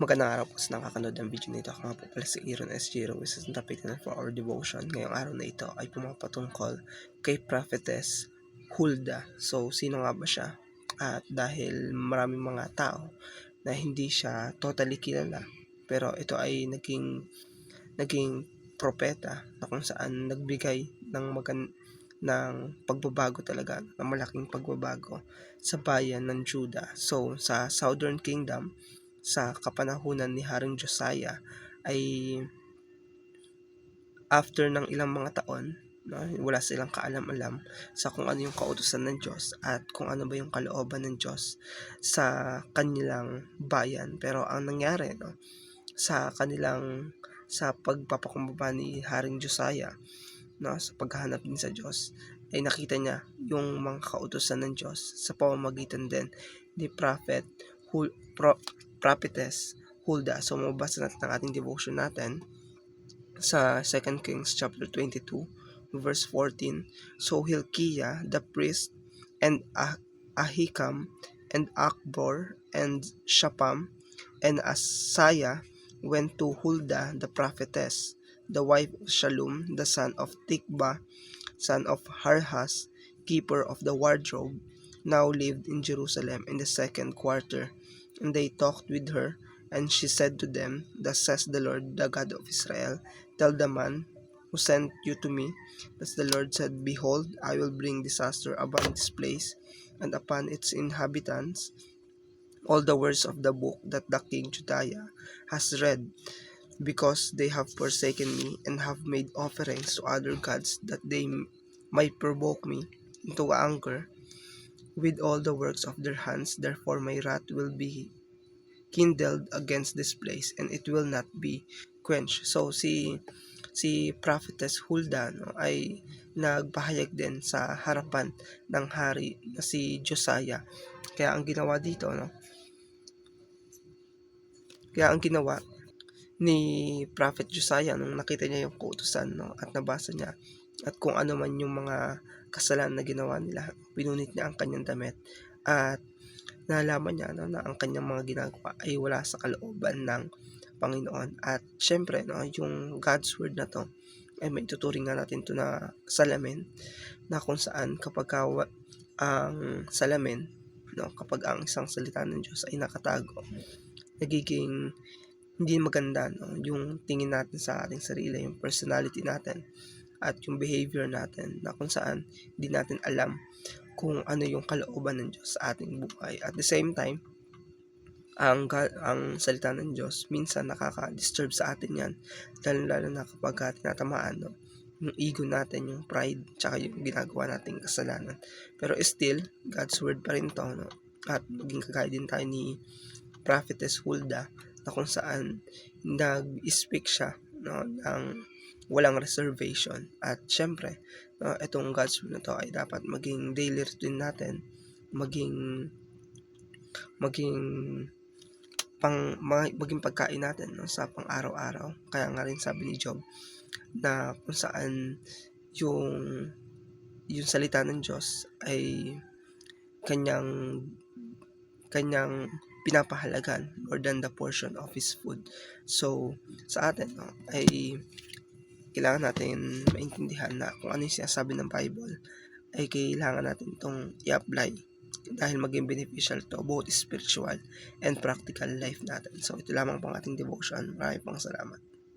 Magandang araw po sa nakakanood ng video nito. Ako nga po pala si Aaron S. Jiro, isa sa topic na for our devotion. Ngayong araw na ito ay pumapatungkol kay Prophetess Hulda. So, sino nga ba siya? At dahil maraming mga tao na hindi siya totally kilala, pero ito ay naging propeta na kung saan nagbigay ng pagbabago talaga, ng malaking pagbabago sa bayan ng Judah. So, sa Southern Kingdom, sa kapanahunan ni Haring Josiah ay after ng ilang mga taon, no, wala silang kaalam-alam sa kung ano yung kautusan ng Diyos at kung ano ba yung kalooban ng Diyos sa kanilang bayan. Pero ang nangyari, no, sa pagpapakumbaba ni Haring Josiah, no, sa paghahanap din sa Diyos, ay nakita niya yung mga kautusan ng Diyos sa pamamagitan din ni Prophetess Hulda. So mababasa natin ang ating devotion natin sa 2 Kings chapter 22 verse 14. So Hilkiah the priest and Ahikam and Akbor and Shapam and Asaiah went to Hulda the prophetess, the wife of Shallum the son of Tikba, son of Harhas, keeper of the wardrobe, now lived in Jerusalem in the second quarter. And they talked with her, and she said to them, Thus says the Lord, the God of Israel, tell the man who sent you to me, thus the Lord said, Behold, I will bring disaster upon this place, and upon its inhabitants, all the words of the book that the king Judaiah has read, because they have forsaken me, and have made offerings to other gods, that they might provoke me into anger with all the works of their hands. Therefore my wrath will be kindled against this place, and it will not be quenched. So si Prophetess Hulda, no, ay nagpahayag din sa harapan ng hari na si Josiah. Kaya ang ginawa dito, no, ni Prophet Josiah nung nakita niya yung kautusan, no, at nabasa niya at kung ano man yung mga kasalanan na ginawa nila, pinunit niya ang kanyang damit at nalaman niya, no, na ang kanyang mga ginagawa ay wala sa kalooban ng Panginoon. At syempre, no, yung God's word na to ay may tuturing nga natin to na salamin, na kung saan kapag ang salamin, no, kapag ang isang salita ng Diyos ay nakatago, nagiging hindi maganda, no, yung tingin natin sa ating sarili, yung personality natin at yung behavior natin, na kung saan hindi natin alam kung ano yung kalooban ng Diyos sa ating buhay. At the same time, ang salita ng Diyos minsan nakaka-disturb sa atin yan, lalo na kapag tinatamaan, no, yung ego natin, yung pride, tsaka yung ginagawa nating kasalanan. Pero still, God's word pa rin to, no? At maging kagaya din tayo ni Prophetess Hulda, na kung saan nag-speak siya, no, ng walang reservation. At syempre, no, itong God's word na to ay dapat maging daily routine natin, maging pagkain natin, no, sa pang-araw-araw. Kaya nga rin sabi ni Job na kung saan yung salita ng Diyos ay kanyang pinapahalagan more than the portion of his food. So sa atin, no, ay kailangan natin maintindihan na kung ano yung sinasabi ng Bible ay kailangan natin itong i-apply dahil maging beneficial to both spiritual and practical life natin. So ito lamang pang ating devotion. Maraming pang salamat.